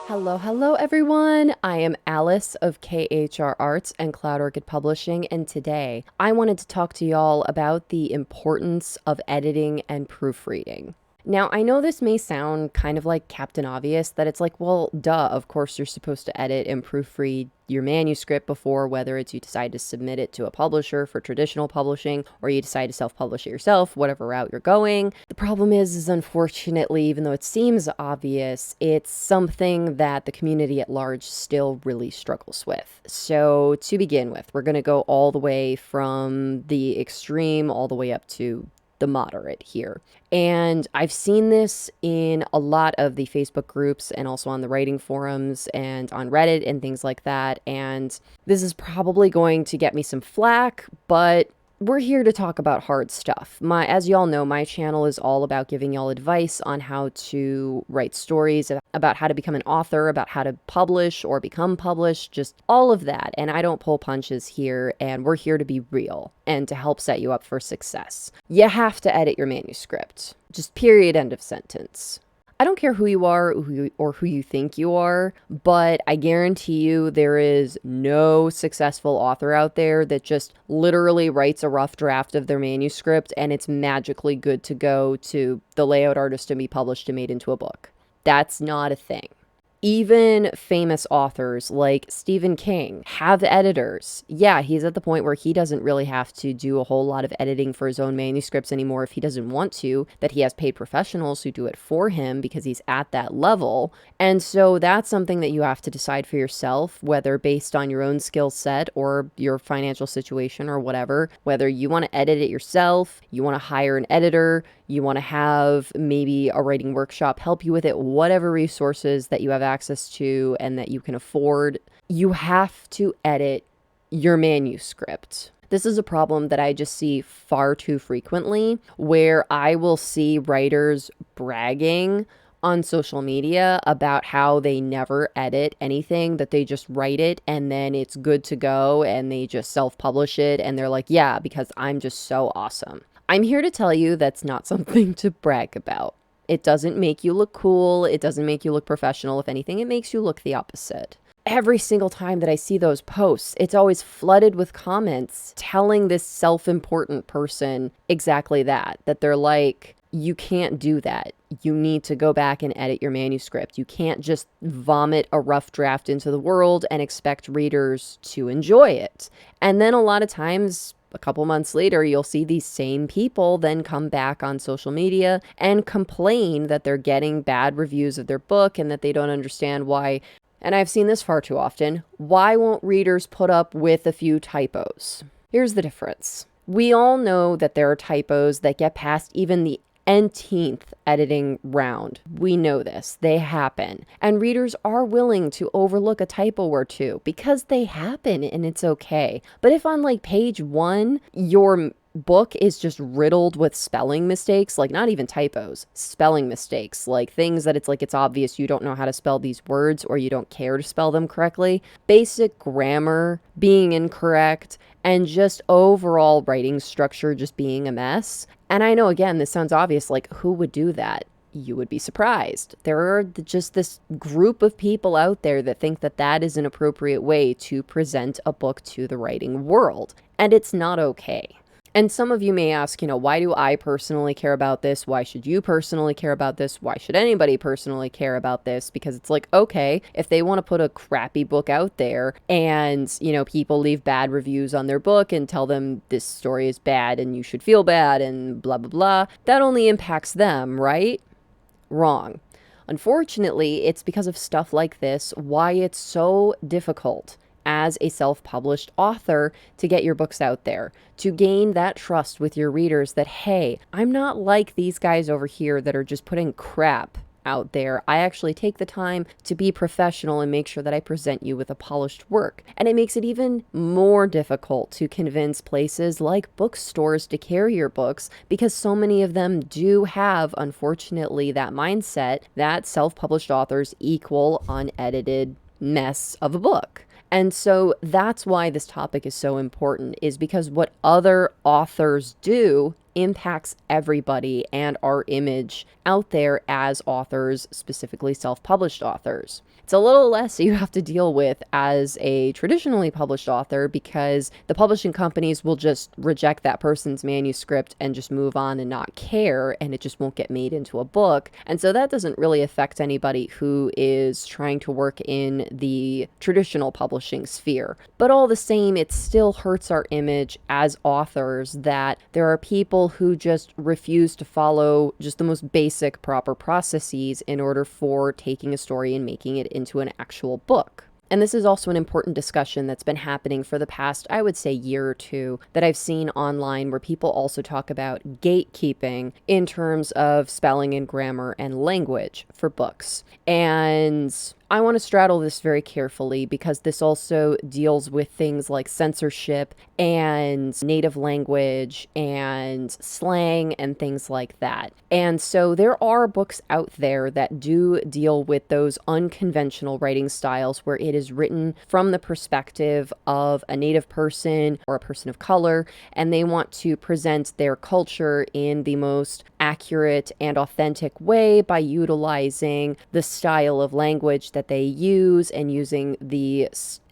Hello everyone. I am Alice of KHR Arts and Cloud Orchid Publishing, and today I wanted to talk to y'all about the importance of editing and proofreading. Now, I know this may sound kind of like Captain Obvious, that it's like, well, duh, of course you're supposed to edit and proofread your manuscript before, whether it's you decide to submit it to a publisher for traditional publishing or you decide to self-publish it yourself, whatever route you're going. The problem is unfortunately, even though it seems obvious, it's something that the community at large still really struggles with. So to begin with, we're going to go all the way from the extreme all the way up to the moderate here. And I've seen this in a lot of the Facebook groups and also on the writing forums and on Reddit and things like that. And this is probably going to get me some flack, but we're here to talk about hard stuff. As y'all know, my channel is all about giving y'all advice on how to write stories, about how to become an author, about how to publish or become published, just all of that. And I don't pull punches here, and we're here to be real and to help set you up for success. You have to edit your manuscript. Just period, end of sentence. I don't care who you are or who you think you are, but I guarantee you there is no successful author out there that just literally writes a rough draft of their manuscript and it's magically good to go to the layout artist and be published and made into a book. That's not a thing. Even famous authors like Stephen King have editors. Yeah, he's at the point where he doesn't really have to do a whole lot of editing for his own manuscripts anymore if he doesn't want to, that he has paid professionals who do it for him because he's at that level. And so that's something that you have to decide for yourself, whether based on your own skill set or your financial situation or whatever, whether you want to edit it yourself, you want to hire an editor, you want to have maybe a writing workshop help you with it, whatever resources that you have access to and that you can afford, you have to edit your manuscript. This is a problem that I just see far too frequently, where I will see writers bragging on social media about how they never edit anything, that they just write it and then it's good to go and they just self-publish it and they're like, yeah, because I'm just so awesome. I'm here to tell you that's not something to brag about. It doesn't make you look cool. It doesn't make you look professional. If anything, it makes you look the opposite. Every single time that I see those posts, it's always flooded with comments telling this self-important person exactly that they're like, you can't do that. You need to go back and edit your manuscript. You can't just vomit a rough draft into the world and expect readers to enjoy it. And then a lot of times, a couple months later, you'll see these same people then come back on social media and complain that they're getting bad reviews of their book and that they don't understand why. And I've seen this far too often. Why won't readers put up with a few typos? Here's the difference. We all know that there are typos that get past even the th editing round. We know this. They happen. And readers are willing to overlook a typo or two because they happen and it's okay. But if on like page 1, your book is just riddled with spelling mistakes, like not even typos, spelling mistakes, like things that it's like it's obvious you don't know how to spell these words or you don't care to spell them correctly, basic grammar being incorrect, and just overall writing structure just being a mess. And I know, again, this sounds obvious, like who would do that? You would be surprised. There are just this group of people out there that think that that is an appropriate way to present a book to the writing world, and it's not okay. And some of you may ask, why do I personally care about this? Why should you personally care about this? Why should anybody personally care about this? Because it's like, okay, if they want to put a crappy book out there and, people leave bad reviews on their book and tell them this story is bad and you should feel bad and blah, blah, blah, that only impacts them, right? Wrong. Unfortunately, it's because of stuff like this why it's so difficult as a self-published author to get your books out there, to gain that trust with your readers that, hey, I'm not like these guys over here that are just putting crap out there. I actually take the time to be professional and make sure that I present you with a polished work. And it makes it even more difficult to convince places like bookstores to carry your books because so many of them do have, unfortunately, that mindset that self-published authors equal unedited mess of a book. And so that's why this topic is so important, is because what other authors do impacts everybody and our image out there as authors, specifically self-published authors. It's a little less you have to deal with as a traditionally published author because the publishing companies will just reject that person's manuscript and just move on and not care, and it just won't get made into a book. And so that doesn't really affect anybody who is trying to work in the traditional publishing sphere. But all the same, it still hurts our image as authors that there are people who just refuse to follow just the most basic proper processes in order for taking a story and making it into an actual book. And this is also an important discussion that's been happening for the past, I would say, year or two that I've seen online, where people also talk about gatekeeping in terms of spelling and grammar and language for books. And I want to straddle this very carefully because this also deals with things like censorship and native language and slang and things like that. And so there are books out there that do deal with those unconventional writing styles where it is written from the perspective of a native person or a person of color, and they want to present their culture in the most accurate and authentic way by utilizing the style of language that they use and using the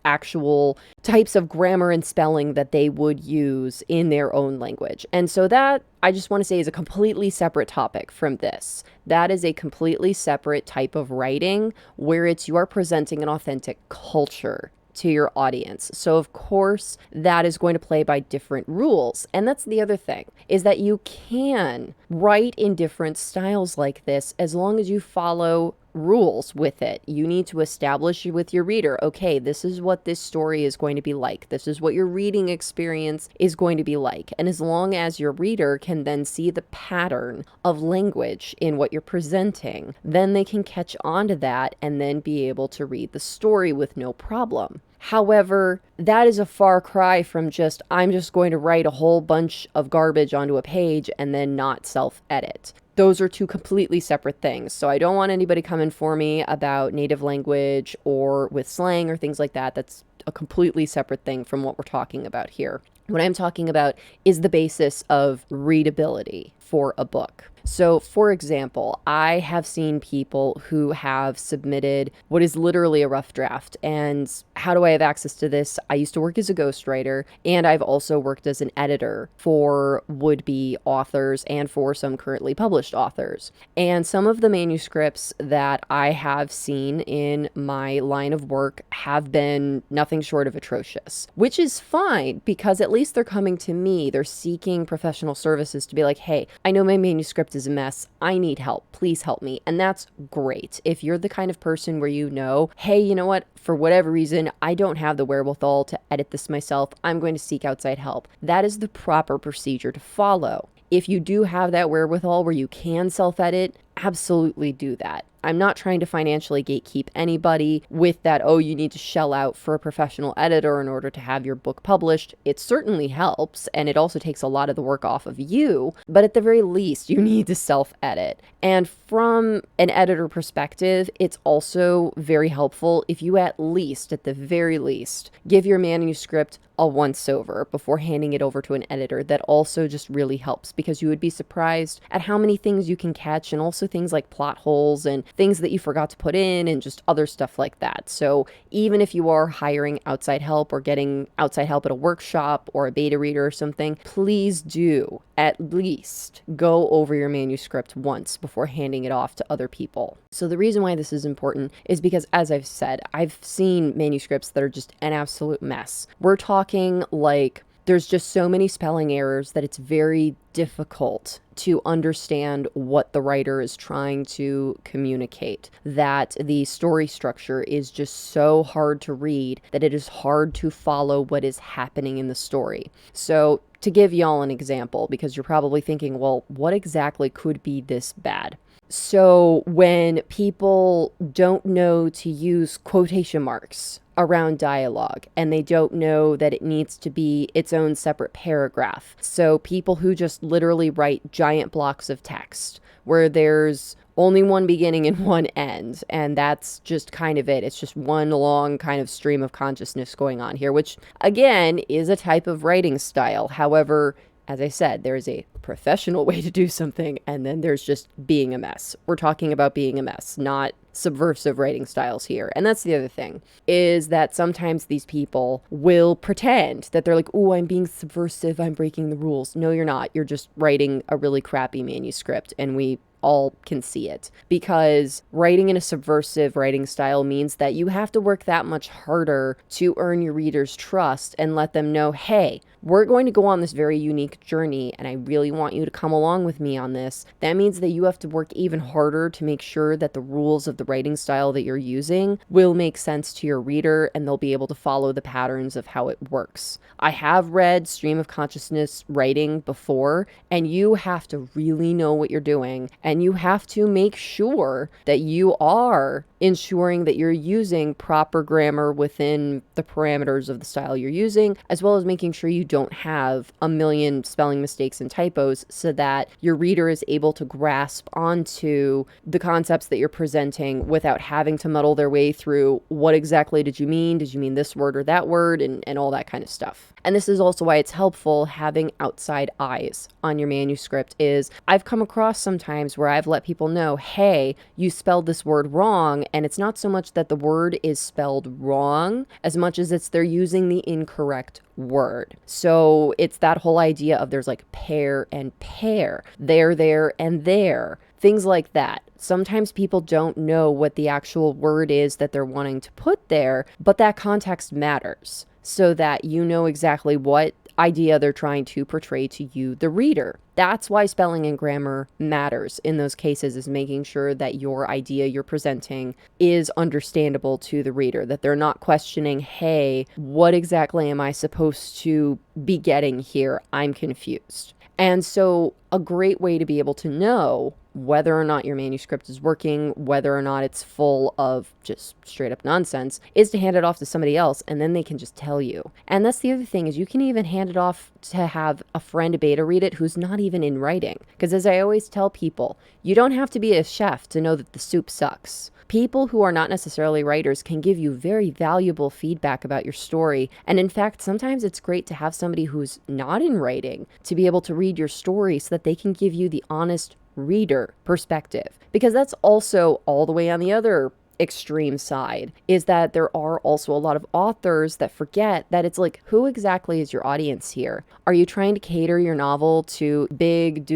actual types of grammar and spelling that they would use in their own language. And so that, I just want to say, is a completely separate topic from this. That is a completely separate type of writing where you are presenting an authentic culture to your audience. So of course that is going to play by different rules. And that's the other thing, is that you can write in different styles like this as long as you follow rules with it. You need to establish with your reader, okay, this is what this story is going to be like. This is what your reading experience is going to be like. And as long as your reader can then see the pattern of language in what you're presenting, then they can catch on to that and then be able to read the story with no problem. However, that is a far cry from just, I'm just going to write a whole bunch of garbage onto a page and then not self-edit. Those are two completely separate things. So I don't want anybody coming for me about native language or with slang or things like that. That's a completely separate thing from what we're talking about here. What I'm talking about is the basis of readability for a book. So, for example, I have seen people who have submitted what is literally a rough draft. And how do I have access to this? I used to work as a ghostwriter, and I've also worked as an editor for would-be authors and for some currently published authors. And some of the manuscripts that I have seen in my line of work have been nothing short of atrocious, which is fine because at least they're coming to me. They're seeking professional services to be like, hey, I know my manuscript is a mess. I need help. Please help me. And that's great. If you're the kind of person where you know, hey, you know what? For whatever reason, I don't have the wherewithal to edit this myself. I'm going to seek outside help. That is the proper procedure to follow. If you do have that wherewithal where you can self-edit, absolutely do that. I'm not trying to financially gatekeep anybody with that, oh, you need to shell out for a professional editor in order to have your book published. It certainly helps, and it also takes a lot of the work off of you, but at the very least, you need to self-edit. And from an editor perspective, it's also very helpful if you at the very least, give your manuscript a once-over before handing it over to an editor. That also just really helps because you would be surprised at how many things you can catch, and also things like plot holes and things that you forgot to put in and just other stuff like that. So even if you are hiring outside help or getting outside help at a workshop or a beta reader or something, please do at least go over your manuscript once before handing it off to other people. So the reason why this is important is because, as I've said, I've seen manuscripts that are just an absolute mess. We're talking like there's just so many spelling errors that it's very difficult to understand what the writer is trying to communicate, that the story structure is just so hard to read that it is hard to follow what is happening in the story. So to give y'all an example, because you're probably thinking, well, what exactly could be this bad? So when people don't know to use quotation marks around dialogue, and they don't know that it needs to be its own separate paragraph. So people who just literally write giant blocks of text where there's only one beginning and one end, and that's just kind of it. It's just one long kind of stream of consciousness going on here, which again is a type of writing style. However, as I said, there is a professional way to do something, and then there's just being a mess. We're talking about being a mess, not subversive writing styles here. And that's the other thing, is that sometimes these people will pretend that they're like, oh, I'm being subversive, I'm breaking the rules. No, you're not. You're just writing a really crappy manuscript, and we all can see it, because writing in a subversive writing style means that you have to work that much harder to earn your readers' trust and let them know, hey, we're going to go on this very unique journey, and I really want you to come along with me on this. That means that you have to work even harder to make sure that the rules of the writing style that you're using will make sense to your reader, and they'll be able to follow the patterns of how it works. I have read stream of consciousness writing before, and you have to really know what you're doing, and you have to make sure that you are ensuring that you're using proper grammar within the parameters of the style you're using, as well as making sure you don't have a million spelling mistakes and typos, so that your reader is able to grasp onto the concepts that you're presenting without having to muddle their way through what exactly did you mean? Did you mean this word or that word? And all that kind of stuff. And this is also why it's helpful having outside eyes on your manuscript. Is I've come across sometimes where I've let people know, hey, you spelled this word wrong, and it's not so much that the word is spelled wrong as much as it's they're using the incorrect word. So it's that whole idea of there's like pair and pair, there, and there. Things like that. Sometimes people don't know what the actual word is that they're wanting to put there, but that context matters, so that you know exactly what idea they're trying to portray to you, the reader. That's why spelling and grammar matters in those cases, is making sure that your idea you're presenting is understandable to the reader, that they're not questioning, hey, what exactly am I supposed to be getting here? I'm confused. And so a great way to be able to know whether or not your manuscript is working, whether or not it's full of just straight up nonsense, is to hand it off to somebody else, and then they can just tell you. And that's the other thing, is you can even hand it off to have a friend beta read it who's not even in writing. Because as I always tell people, you don't have to be a chef to know that the soup sucks. People who are not necessarily writers can give you very valuable feedback about your story. And in fact, sometimes it's great to have somebody who's not in writing to be able to read your story so that they can give you the honest reader perspective. Because that's also all the way on the other extreme side, is that there are also a lot of authors that forget that it's like, who exactly is your audience here? Are you trying to cater your novel to big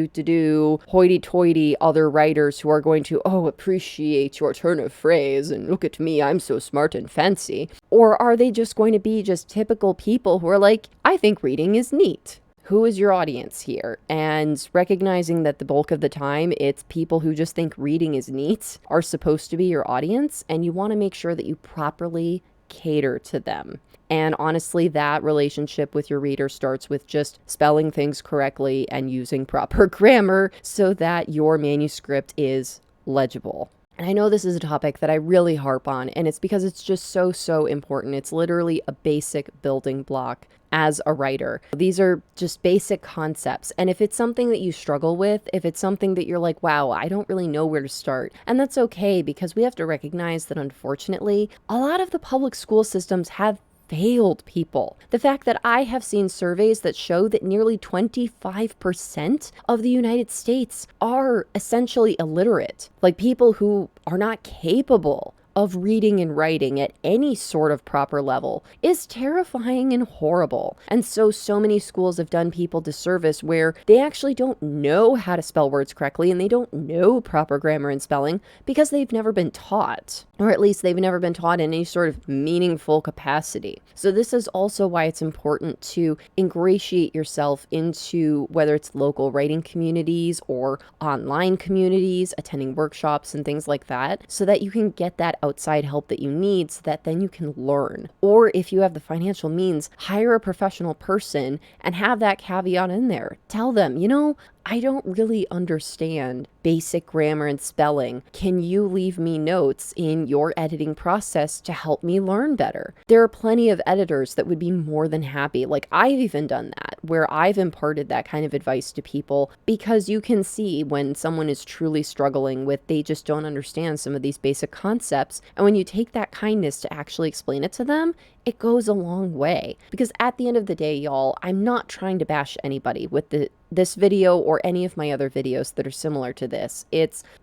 hoity-toity other writers who are going to, appreciate your turn of phrase and look at me, I'm so smart and fancy? Or are they just going to be just typical people who are like, I think reading is neat? Who is your audience here? And recognizing that the bulk of the time, it's people who just think reading is neat are supposed to be your audience, and you want to make sure that you properly cater to them. And honestly, that relationship with your reader starts with just spelling things correctly and using proper grammar so that your manuscript is legible. And I know this is a topic that I really harp on, and it's because it's just so important. It's literally a basic building block as a writer. These are just basic concepts. And if it's something that you struggle with, if it's something that you're like, wow, I don't really know where to start, and that's okay, because we have to recognize that unfortunately, a lot of the public school systems have failed people. The fact that I have seen surveys that show that nearly 25% of the United States are essentially illiterate, like people who are not capable of reading and writing at any sort of proper level, is terrifying and horrible. And so many schools have done people disservice where they actually don't know how to spell words correctly, and they don't know proper grammar and spelling because they've never been taught, or at least they've never been taught in any sort of meaningful capacity. So this is also why it's important to ingratiate yourself into, whether it's local writing communities or online communities, attending workshops and things like that, so that you can get that outside help that you need, so that then you can learn. Or if you have the financial means, hire a professional person and have that caveat in there. Tell them, I don't really understand basic grammar and spelling. Can you leave me notes in your editing process to help me learn better? There are plenty of editors that would be more than happy. Like, I've even done that, where I've imparted that kind of advice to people, because you can see when someone is truly struggling with, they just don't understand some of these basic concepts. And when you take that kindness to actually explain it to them, it goes a long way. Because at the end of the day, y'all, I'm not trying to bash anybody with this video or any of my other videos that are similar to this.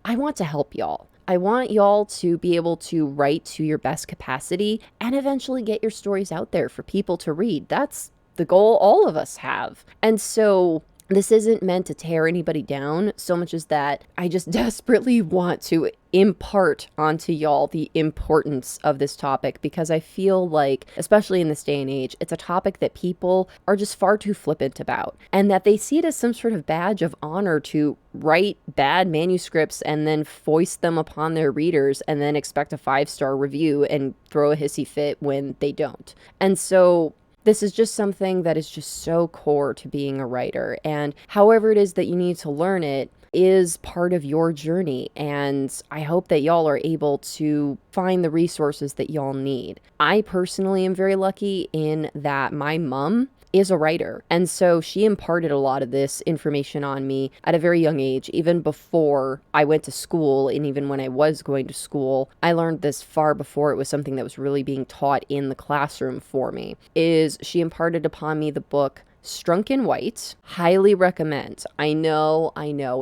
I want to help y'all. I want y'all to be able to write to your best capacity and eventually get your stories out there for people to read. That's the goal all of us have. And so this isn't meant to tear anybody down so much as that I just desperately want to impart onto y'all the importance of this topic, because I feel like, especially in this day and age, it's a topic that people are just far too flippant about, and that they see it as some sort of badge of honor to write bad manuscripts and then foist them upon their readers and then expect a 5-star review and throw a hissy fit when they don't. And so this is just something that is just so core to being a writer, and however it is that you need to learn it is part of your journey, and I hope that y'all are able to find the resources that y'all need. I personally am very lucky in that my mom is a writer, and so she imparted a lot of this information on me at a very young age, even before I went to school. And even when I was going to school, I learned this far before it was something that was really being taught in the classroom for me. She imparted upon me the book Strunk in White. Highly recommend. I know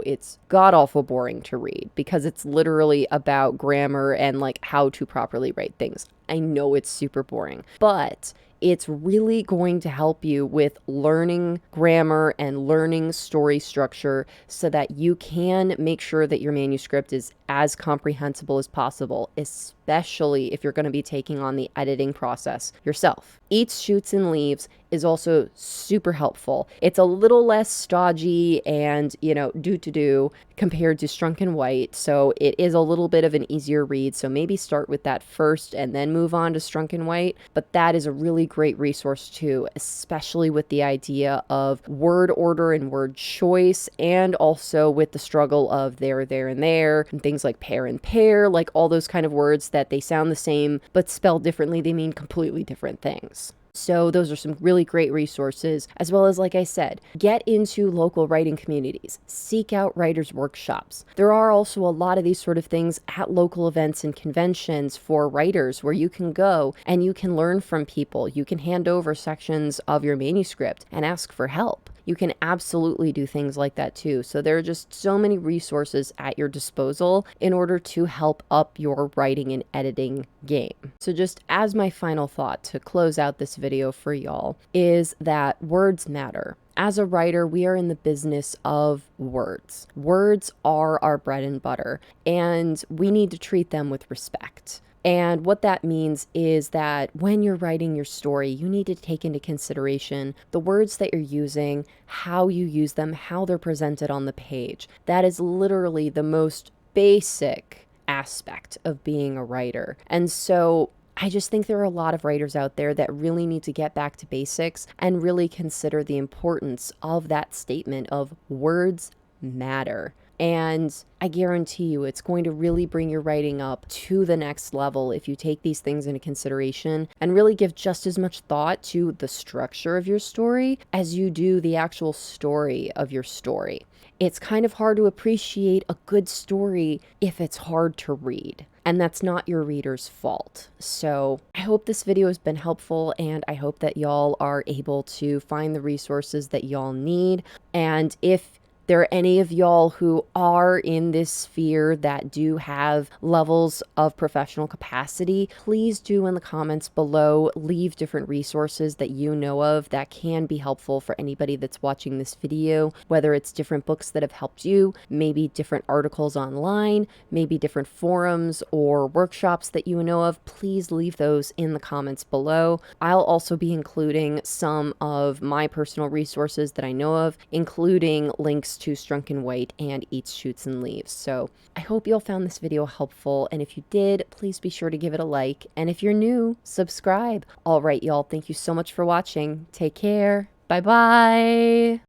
it's god-awful boring to read because it's literally about grammar and like how to properly write things. I know it's super boring, but it's really going to help you with learning grammar and learning story structure so that you can make sure that your manuscript is as comprehensible as possible, especially if you're going to be taking on the editing process yourself. Eats, Shoots, and Leaves is also super helpful. It's a little less stodgy and, do compared to Strunk in White, so it is a little bit of an easier read, so maybe start with that first and then move on to Strunk in White. But that is a really great resource too, especially with the idea of word order and word choice, and also with the struggle of there, and there, and things like pair and pair, like all those kind of words that they sound the same but spelled differently, they mean completely different things. So those are some really great resources, as well as, like I said, get into local writing communities, seek out writers' workshops. There are also a lot of these sort of things at local events and conventions for writers where you can go and you can learn from people. You can hand over sections of your manuscript and ask for help. You can absolutely do things like that too. So there are just so many resources at your disposal in order to help up your writing and editing game. So just as my final thought to close out this video for y'all is that words matter. As a writer, we are in the business of words. Words are our bread and butter, and we need to treat them with respect. And what that means is that when you're writing your story, you need to take into consideration the words that you're using, how you use them, how they're presented on the page. That is literally the most basic aspect of being a writer. And so I just think there are a lot of writers out there that really need to get back to basics and really consider the importance of that statement of words matter. And I guarantee you it's going to really bring your writing up to the next level if you take these things into consideration and really give just as much thought to the structure of your story as you do the actual story of your story. It's kind of hard to appreciate a good story if it's hard to read. And that's not your reader's fault. So I hope this video has been helpful, and I hope that y'all are able to find the resources that y'all need. And if there are any of y'all who are in this sphere that do have levels of professional capacity, please do in the comments below leave different resources that you know of that can be helpful for anybody that's watching this video, whether it's different books that have helped you, maybe different articles online, maybe different forums or workshops that you know of. Please leave those in the comments below. I'll also be including some of my personal resources that I know of, including links to Strunk in White and Eats, Shoots, and Leaves. So I hope you all found this video helpful, and if you did, please be sure to give it a like, and if you're new, subscribe. All right, y'all, thank you so much for watching. Take care. Bye-bye.